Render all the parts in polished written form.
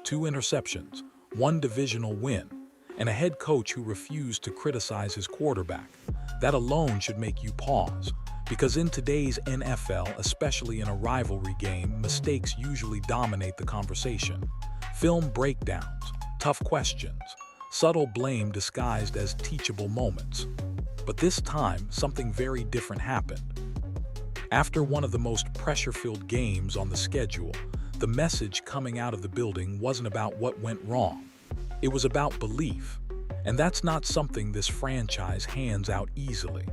2 interceptions, 1 divisional win, and a head coach who refused to criticize his quarterback. That alone should make you pause, because in today's NFL, especially in a rivalry game, mistakes usually dominate the conversation. Film breakdowns, tough questions, subtle blame disguised as teachable moments. But this time, something very different happened. After one of the most pressure-filled games on the schedule, the message coming out of the building wasn't about what went wrong. It was about belief, and that's not something this franchise hands out easily.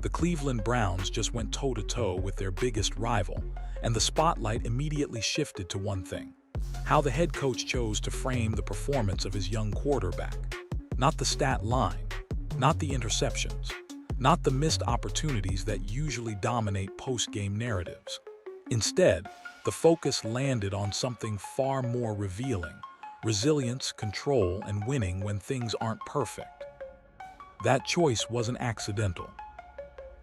The Cleveland Browns just went toe-to-toe with their biggest rival, and the spotlight immediately shifted to one thing: how the head coach chose to frame the performance of his young quarterback. Not the stat line, not the interceptions, not the missed opportunities that usually dominate post-game narratives. Instead, the focus landed on something far more revealing: resilience, control, and winning when things aren't perfect. That choice wasn't accidental.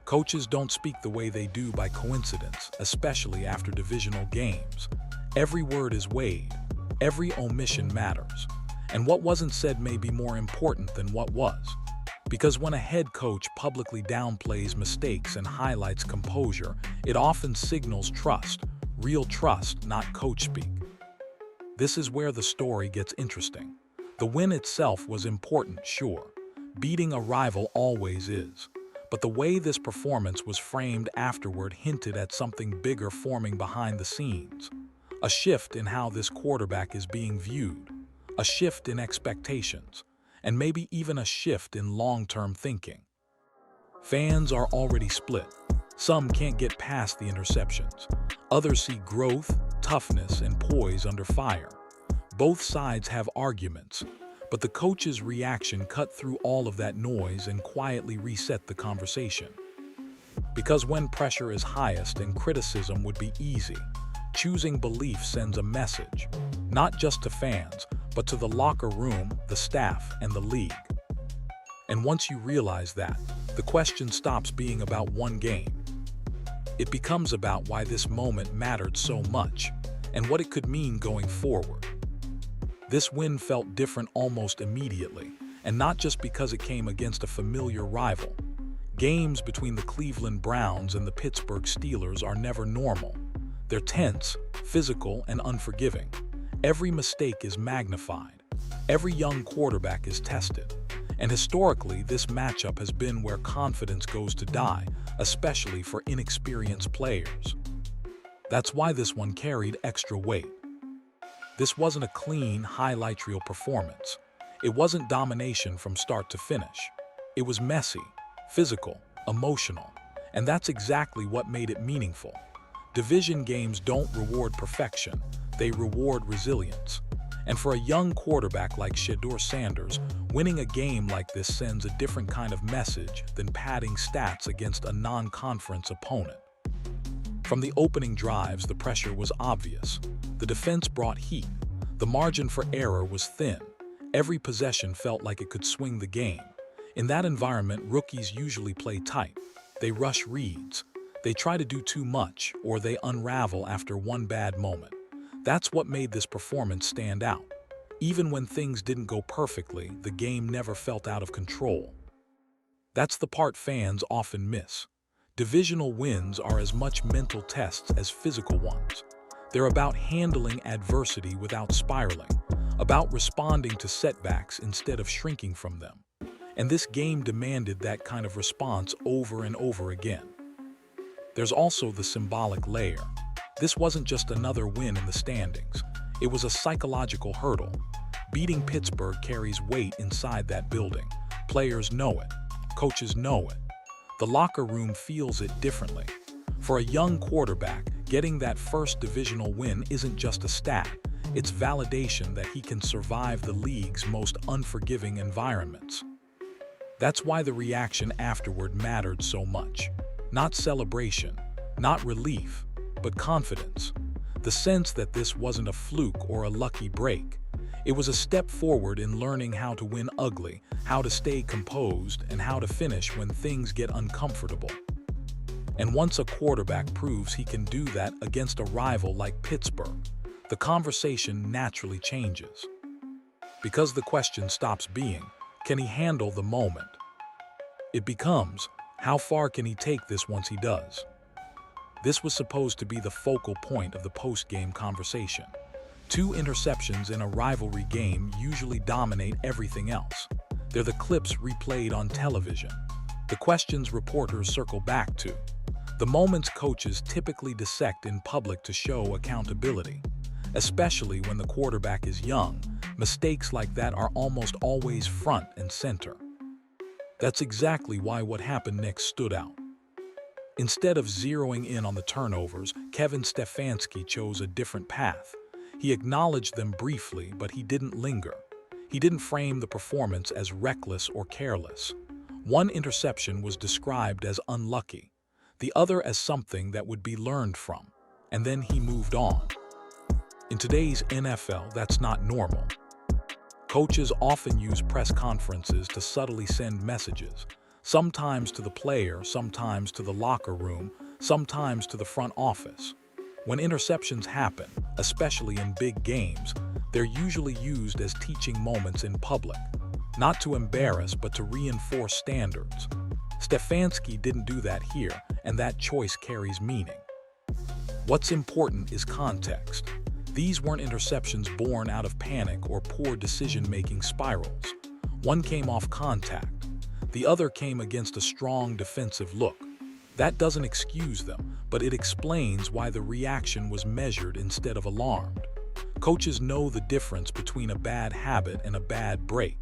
Coaches don't speak the way they do by coincidence, especially after divisional games. Every word is weighed, every omission matters, and what wasn't said may be more important than what was. Because when a head coach publicly downplays mistakes and highlights composure, it often signals trust, real trust, not coach speak. This is where the story gets interesting. The win itself was important, sure. Beating a rival always is. But the way this performance was framed afterward hinted at something bigger forming behind the scenes. A shift in how this quarterback is being viewed, a shift in expectations, and maybe even a shift in long-term thinking. Fans are already split. Some can't get past the interceptions. Others see growth, toughness, and poise under fire. Both sides have arguments, but the coach's reaction cut through all of that noise and quietly reset the conversation. Because when pressure is highest and criticism would be easy, choosing belief sends a message, not just to fans, but to the locker room, the staff, and the league. And once you realize that, the question stops being about one game. It becomes about why this moment mattered so much, and what it could mean going forward. This win felt different almost immediately, and not just because it came against a familiar rival. Games between the Cleveland Browns and the Pittsburgh Steelers are never normal. They're tense, physical, and unforgiving. Every mistake is magnified. Every young quarterback is tested. And historically, this matchup has been where confidence goes to die, especially for inexperienced players. That's why this one carried extra weight. This wasn't a clean, highlight reel performance. It wasn't domination from start to finish. It was messy, physical, emotional, and that's exactly what made it meaningful. Division games don't reward perfection, they reward resilience. And for a young quarterback like Shedeur, winning a game like this sends a different kind of message than padding stats against a non-conference opponent. From the opening drives, the pressure was obvious. The defense brought heat. The margin for error was thin. Every possession felt like it could swing the game. In that environment, rookies usually play tight. They rush reads. They try to do too much, or they unravel after one bad moment. That's what made this performance stand out. Even when things didn't go perfectly, the game never felt out of control. That's the part fans often miss. Divisional wins are as much mental tests as physical ones. They're about handling adversity without spiraling, about responding to setbacks instead of shrinking from them. And this game demanded that kind of response over and over again. There's also the symbolic layer. This wasn't just another win in the standings. It was a psychological hurdle. Beating Pittsburgh carries weight inside that building. Players know it. Coaches know it. The locker room feels it differently. For a young quarterback, getting that first divisional win isn't just a stat. It's validation that he can survive the league's most unforgiving environments. That's why the reaction afterward mattered so much. Not celebration, not relief, but confidence. The sense that this wasn't a fluke or a lucky break. It was a step forward in learning how to win ugly, how to stay composed, and how to finish when things get uncomfortable. And once a quarterback proves he can do that against a rival like Pittsburgh, the the conversation naturally changes. Because the question stops being, can he handle the moment? It becomes, how far can he take this once he does? This was supposed to be the focal point of the post-game conversation. 2 interceptions in a rivalry game usually dominate everything else. They're the clips replayed on television, the questions reporters circle back to, the moments coaches typically dissect in public to show accountability. Especially when the quarterback is young, mistakes like that are almost always front and center. That's exactly why what happened next stood out. Instead of zeroing in on the turnovers, Kevin Stefanski chose a different path. He acknowledged them briefly, but he didn't linger. He didn't frame the performance as reckless or careless. One interception was described as unlucky, the other as something that would be learned from, and then he moved on. In today's NFL, that's not normal. Coaches often use press conferences to subtly send messages, sometimes to the player, sometimes to the locker room, sometimes to the front office. When interceptions happen, especially in big games, they're usually used as teaching moments in public, not to embarrass but to reinforce standards. Stefanski didn't do that here, and that choice carries meaning. What's important is context. These weren't interceptions born out of panic or poor decision-making spirals. One came off contact. The other came against a strong defensive look. That doesn't excuse them, but it explains why the reaction was measured instead of alarmed. Coaches know the difference between a bad habit and a bad break.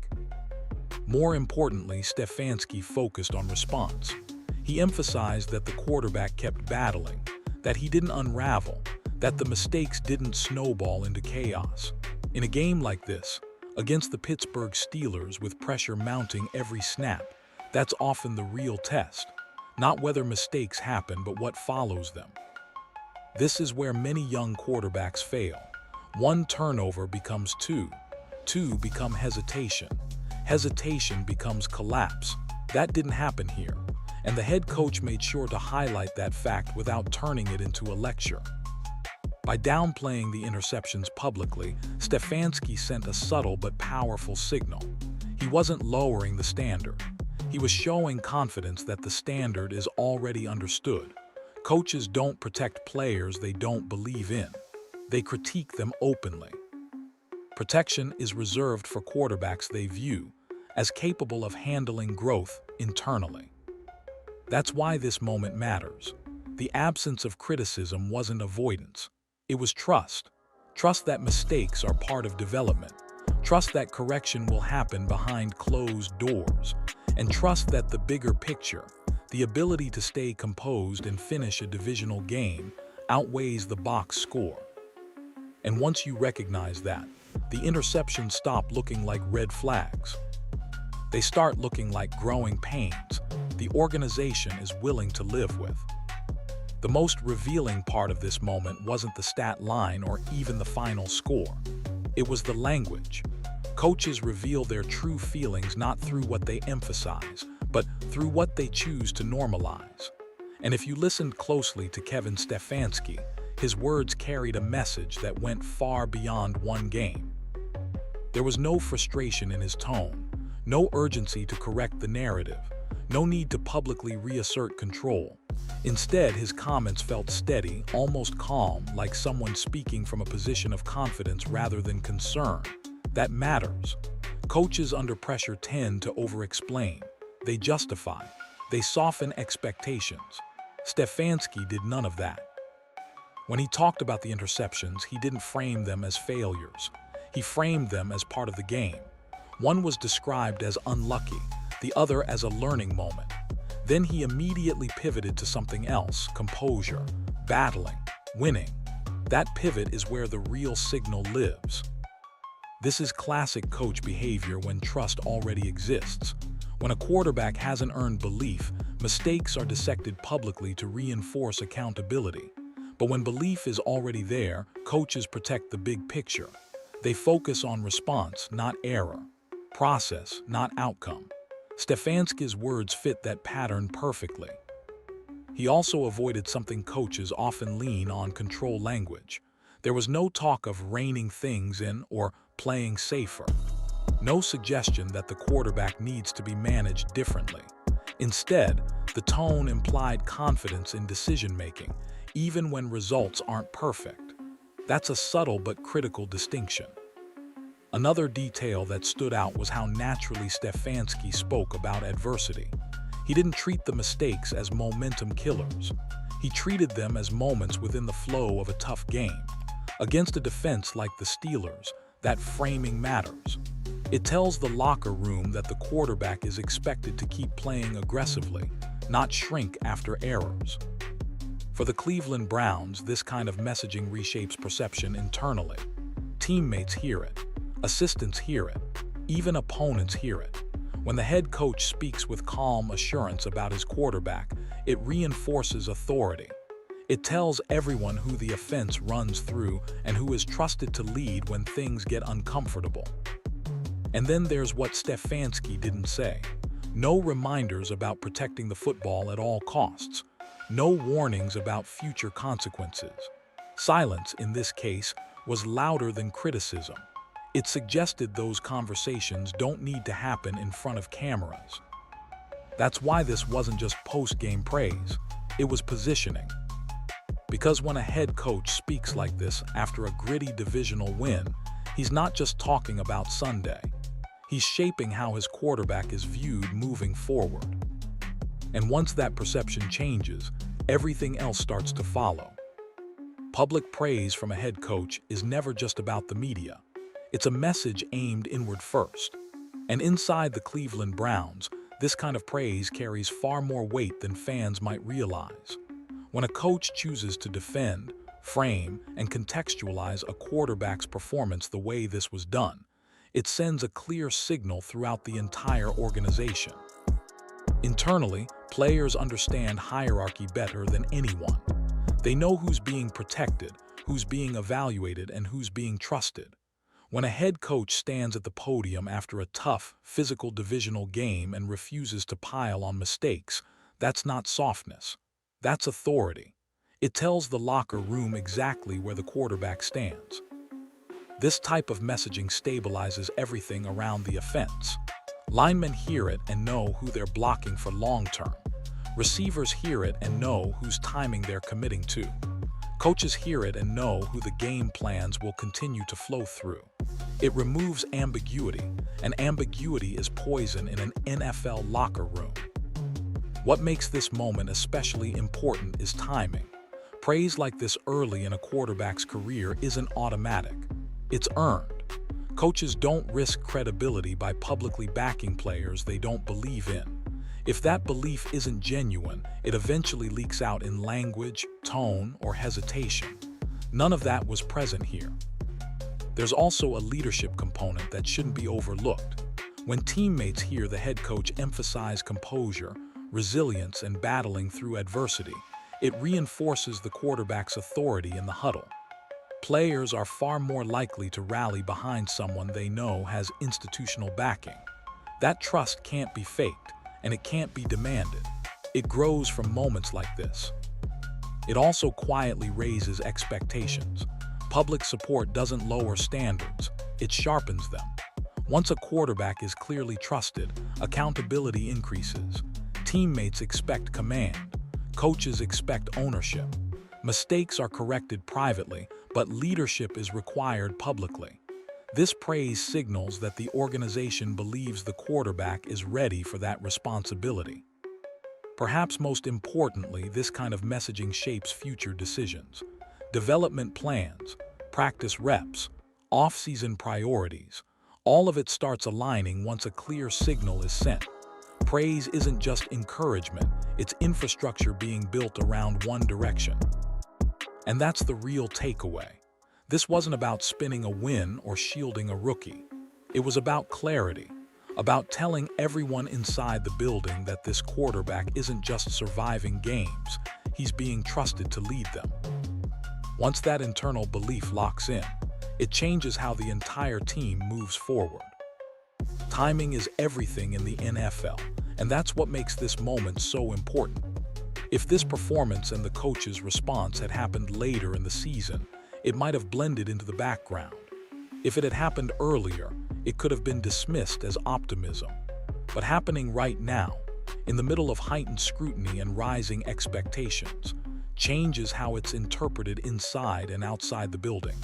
More importantly, Stefanski focused on response. He emphasized that the quarterback kept battling, that he didn't unravel, that the mistakes didn't snowball into chaos. In a game like this, against the Pittsburgh Steelers with pressure mounting every snap, that's often the real test. Not whether mistakes happen, but what follows them. This is where many young quarterbacks fail. 1 turnover becomes 2. 2 become hesitation. Hesitation becomes collapse. That didn't happen here, and the head coach made sure to highlight that fact without turning it into a lecture. By downplaying the interceptions publicly, Stefanski sent a subtle but powerful signal. He wasn't lowering the standard. He was showing confidence that the standard is already understood. Coaches don't protect players they don't believe in. They critique them openly. Protection is reserved for quarterbacks they view as capable of handling growth internally. That's why this moment matters. The absence of criticism wasn't avoidance. It was trust. Trust that mistakes are part of development. Trust that correction will happen behind closed doors. And trust that the bigger picture, the ability to stay composed and finish a divisional game, outweighs the box score. And once you recognize that, the interceptions stop looking like red flags. They start looking like growing pains the organization is willing to live with. The most revealing part of this moment wasn't the stat line or even the final score. It was the language. Coaches reveal their true feelings not through what they emphasize, but through what they choose to normalize. And if you listened closely to Kevin Stefanski, his words carried a message that went far beyond one game. There was no frustration in his tone, no urgency to correct the narrative, no need to publicly reassert control. Instead, his comments felt steady, almost calm, like someone speaking from a position of confidence rather than concern. That matters. Coaches under pressure tend to over-explain. They justify. They soften expectations. Stefanski did none of that. When he talked about the interceptions, he didn't frame them as failures. He framed them as part of the game. One was described as unlucky, the other as a learning moment. Then he immediately pivoted to something else: composure, battling, winning. That pivot is where the real signal lives. This is classic coach behavior when trust already exists. When a quarterback hasn't earned belief, mistakes are dissected publicly to reinforce accountability. But when belief is already there, coaches protect the big picture. They focus on response, not error, process, not outcome. Stefanski's words fit that pattern perfectly. He also avoided something coaches often lean on: control language. There was no talk of reining things in or playing safer. No suggestion that the quarterback needs to be managed differently. Instead, the tone implied confidence in decision-making, even when results aren't perfect. That's a subtle but critical distinction. Another detail that stood out was how naturally Stefanski spoke about adversity. He didn't treat the mistakes as momentum killers. He treated them as moments within the flow of a tough game. Against a defense like the Steelers, that framing matters. It tells the locker room that the quarterback is expected to keep playing aggressively, not shrink after errors. For the Cleveland Browns, this kind of messaging reshapes perception internally. Teammates hear it, assistants hear it, even opponents hear it. When the head coach speaks with calm assurance about his quarterback, it reinforces authority. It tells everyone who the offense runs through and who is trusted to lead when things get uncomfortable. And then there's what Stefanski didn't say. No reminders about protecting the football at all costs. No warnings about future consequences. Silence, in this case, was louder than criticism. It suggested those conversations don't need to happen in front of cameras. That's why this wasn't just post-game praise. It was positioning. Because when a head coach speaks like this after a gritty divisional win, he's not just talking about Sunday. He's shaping how his quarterback is viewed moving forward. And once that perception changes, everything else starts to follow. Public praise from a head coach is never just about the media. It's a message aimed inward first. And inside the Cleveland Browns, this kind of praise carries far more weight than fans might realize. When a coach chooses to defend, frame, and contextualize a quarterback's performance the way this was done, it sends a clear signal throughout the entire organization. Internally, players understand hierarchy better than anyone. They know who's being protected, who's being evaluated, and who's being trusted. When a head coach stands at the podium after a tough, physical divisional game and refuses to pile on mistakes, that's not softness. That's authority. It tells the locker room exactly where the quarterback stands. This type of messaging stabilizes everything around the offense. Linemen hear it and know who they're blocking for long-term. Receivers hear it and know whose timing they're committing to. Coaches hear it and know who the game plans will continue to flow through. It removes ambiguity, and ambiguity is poison in an NFL locker room. What makes this moment especially important is timing. Praise like this early in a quarterback's career isn't automatic. It's earned. Coaches don't risk credibility by publicly backing players they don't believe in. If that belief isn't genuine, it eventually leaks out in language, tone, or hesitation. None of that was present here. There's also a leadership component that shouldn't be overlooked. When teammates hear the head coach emphasize composure, resilience, and battling through adversity, it reinforces the quarterback's authority in the huddle. Players are far more likely to rally behind someone they know has institutional backing. That trust can't be faked, and it can't be demanded. It grows from moments like this. It also quietly raises expectations. Public support doesn't lower standards, it sharpens them. Once a quarterback is clearly trusted, accountability increases. Teammates expect command. Coaches expect ownership. Mistakes are corrected privately, but leadership is required publicly. This praise signals that the organization believes the quarterback is ready for that responsibility. Perhaps most importantly, this kind of messaging shapes future decisions. Development plans, practice reps, off-season priorities, all of it starts aligning once a clear signal is sent. Praise isn't just encouragement, it's infrastructure being built around one direction. And that's the real takeaway. This wasn't about spinning a win or shielding a rookie. It was about clarity, about telling everyone inside the building that this quarterback isn't just surviving games, he's being trusted to lead them. Once that internal belief locks in, it changes how the entire team moves forward. Timing is everything in the NFL, and that's what makes this moment so important. If this performance and the coach's response had happened later in the season, It might have blended into the background. If it had happened earlier, it could have been dismissed as optimism. But happening right now, in the middle of heightened scrutiny and rising expectations, changes how it's interpreted inside and outside the building.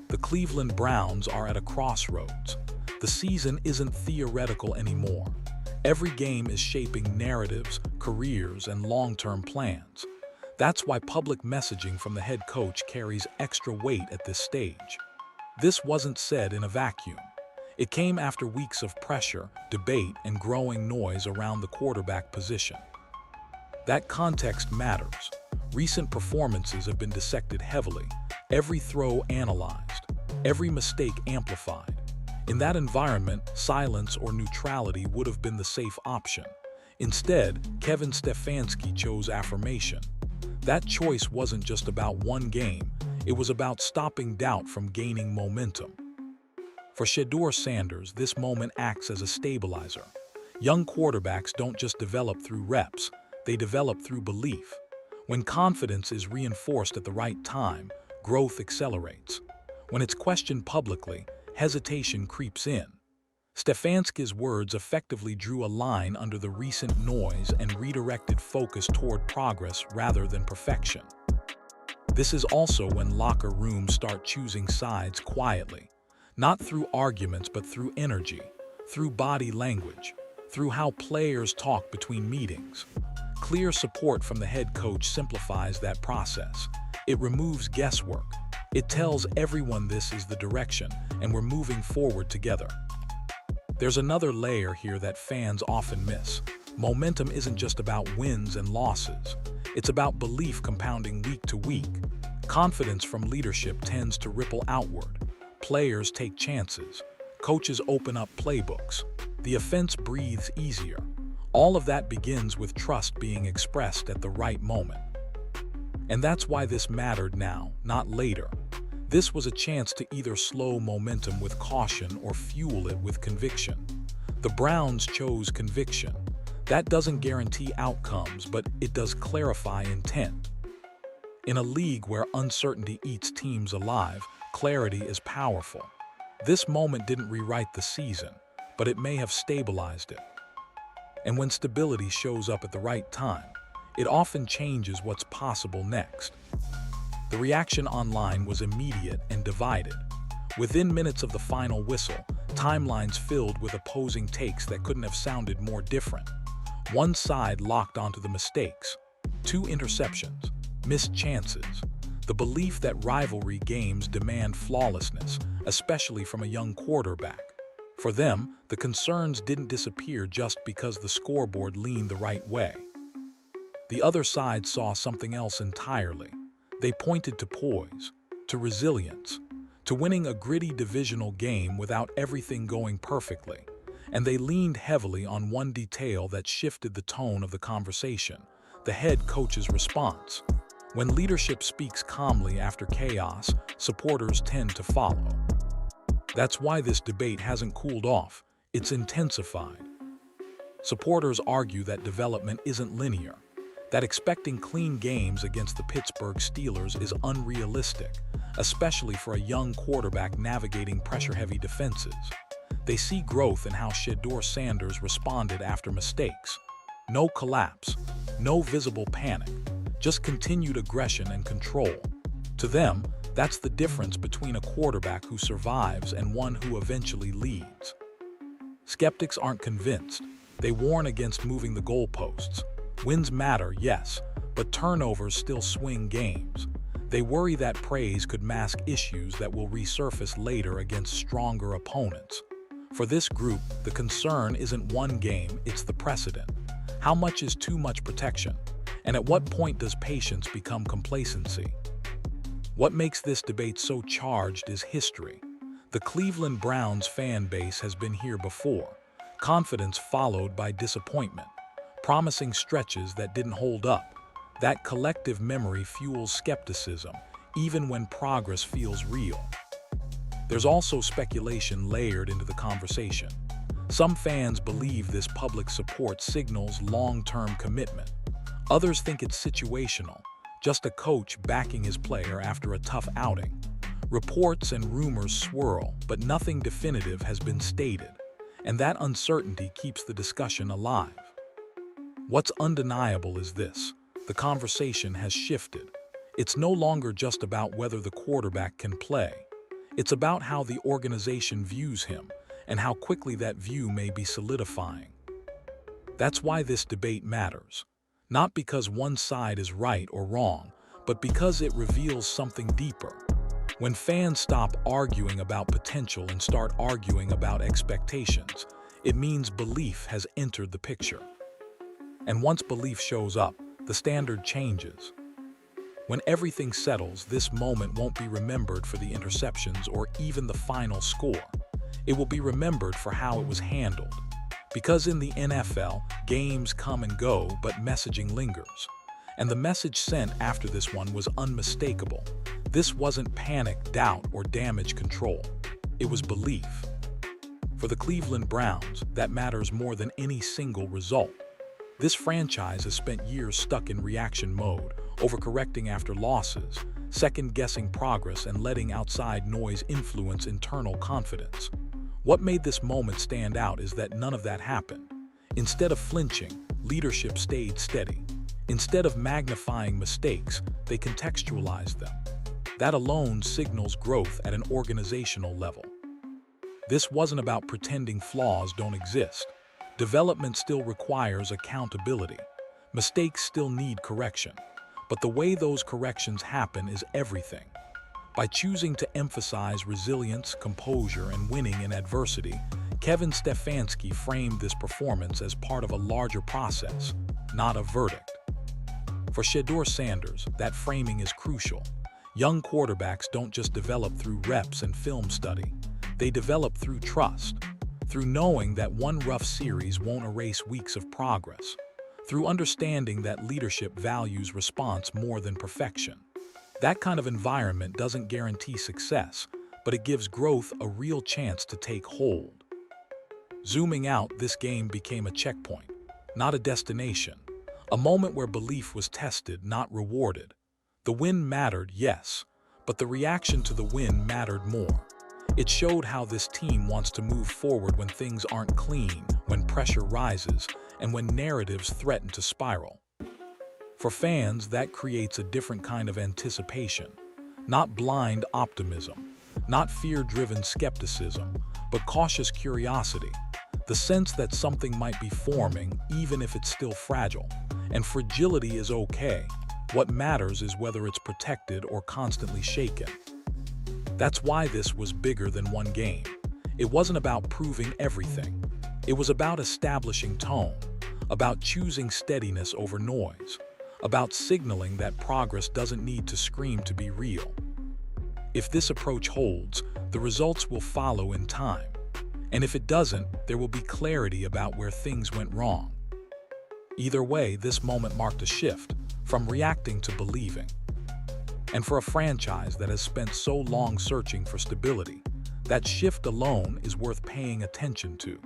The Cleveland Browns are at a crossroads. The season isn't theoretical anymore. Every game is shaping narratives, careers, and long-term plans. That's why public messaging from the head coach carries extra weight at this stage. This wasn't said in a vacuum. It came after weeks of pressure, debate, and growing noise around the quarterback position. That context matters. Recent performances have been dissected heavily, every throw analyzed, every mistake amplified. In that environment, silence or neutrality would have been the safe option. Instead, Kevin Stefanski chose affirmation. That choice wasn't just about one game, it was about stopping doubt from gaining momentum. For Shedeur Sanders, this moment acts as a stabilizer. Young quarterbacks don't just develop through reps, they develop through belief. When confidence is reinforced at the right time, growth accelerates. When it's questioned publicly, hesitation creeps in. Stefanski's words effectively drew a line under the recent noise and redirected focus toward progress rather than perfection. This is also when locker rooms start choosing sides quietly, not through arguments but through energy, through body language, through how players talk between meetings. Clear support from the head coach simplifies that process. It removes guesswork. It tells everyone this is the direction and we're moving forward together. There's another layer here that fans often miss. Momentum isn't just about wins and losses. It's about belief compounding week to week. Confidence from leadership tends to ripple outward. Players take chances. Coaches open up playbooks. The offense breathes easier. All of that begins with trust being expressed at the right moment. And that's why this mattered now, not later. This was a chance to either slow momentum with caution or fuel it with conviction. The Browns chose conviction. That doesn't guarantee outcomes, but it does clarify intent. In a league where uncertainty eats teams alive, clarity is powerful. This moment didn't rewrite the season, but it may have stabilized it. And when stability shows up at the right time, it often changes what's possible next. The reaction online was immediate and divided. Within minutes of the final whistle, timelines filled with opposing takes that couldn't have sounded more different. One side locked onto the mistakes, 2 interceptions, missed chances, the belief that rivalry games demand flawlessness, especially from a young quarterback. For them, the concerns didn't disappear just because the scoreboard leaned the right way. The other side saw something else entirely. They pointed to poise, to resilience, to winning a gritty divisional game without everything going perfectly. And they leaned heavily on one detail that shifted the tone of the conversation: the head coach's response. When leadership speaks calmly after chaos, supporters tend to follow. That's why this debate hasn't cooled off, it's intensified. Supporters argue that development isn't linear, that expecting clean games against the Pittsburgh Steelers is unrealistic, especially for a young quarterback navigating pressure-heavy defenses. They see growth in how Shedeur Sanders responded after mistakes. No collapse, no visible panic, just continued aggression and control. To them, that's the difference between a quarterback who survives and one who eventually leads. Skeptics aren't convinced. They warn against moving the goalposts. Wins matter, yes, but turnovers still swing games. They worry that praise could mask issues that will resurface later against stronger opponents. For this group, the concern isn't one game, it's the precedent. How much is too much protection? And at what point does patience become complacency? What makes this debate so charged is history. The Cleveland Browns fan base has been here before. Confidence followed by disappointment. Promising stretches that didn't hold up. That collective memory fuels skepticism, even when progress feels real. There's also speculation layered into the conversation. Some fans believe this public support signals long-term commitment. Others think it's situational, just a coach backing his player after a tough outing. Reports and rumors swirl, but nothing definitive has been stated, and that uncertainty keeps the discussion alive. What's undeniable is this: the conversation has shifted. It's no longer just about whether the quarterback can play. It's about how the organization views him and how quickly that view may be solidifying. That's why this debate matters. Not because one side is right or wrong, but because it reveals something deeper. When fans stop arguing about potential and start arguing about expectations, it means belief has entered the picture. And once belief shows up, the standard changes. When everything settles, this moment won't be remembered for the interceptions or even the final score. It will be remembered for how it was handled. Because in the NFL, games come and go, but messaging lingers. And the message sent after this one was unmistakable. This wasn't panic, doubt, or damage control. It was belief. For the Cleveland Browns, that matters more than any single result. This franchise has spent years stuck in reaction mode, overcorrecting after losses, second-guessing progress, and letting outside noise influence internal confidence. What made this moment stand out is that none of that happened. Instead of flinching, leadership stayed steady. Instead of magnifying mistakes, they contextualized them. That alone signals growth at an organizational level. This wasn't about pretending flaws don't exist. Development still requires accountability. Mistakes still need correction. But the way those corrections happen is everything. By choosing to emphasize resilience, composure, and winning in adversity, Kevin Stefanski framed this performance as part of a larger process, not a verdict. For Shedeur Sanders, that framing is crucial. Young quarterbacks don't just develop through reps and film study. They develop through trust, through knowing that one rough series won't erase weeks of progress, through understanding that leadership values response more than perfection. That kind of environment doesn't guarantee success, but it gives growth a real chance to take hold. Zooming out, this game became a checkpoint, not a destination, a moment where belief was tested, not rewarded. The win mattered, yes, but the reaction to the win mattered more. It showed how this team wants to move forward when things aren't clean, when pressure rises, and when narratives threaten to spiral. For fans, that creates a different kind of anticipation. Not blind optimism, not fear-driven skepticism, but cautious curiosity. The sense that something might be forming, even if it's still fragile. And fragility is okay. What matters is whether it's protected or constantly shaken. That's why this was bigger than one game. It wasn't about proving everything. It was about establishing tone, about choosing steadiness over noise, about signaling that progress doesn't need to scream to be real. If this approach holds, the results will follow in time. And if it doesn't, there will be clarity about where things went wrong. Either way, this moment marked a shift, from reacting to believing. And for a franchise that has spent so long searching for stability, that shift alone is worth paying attention to.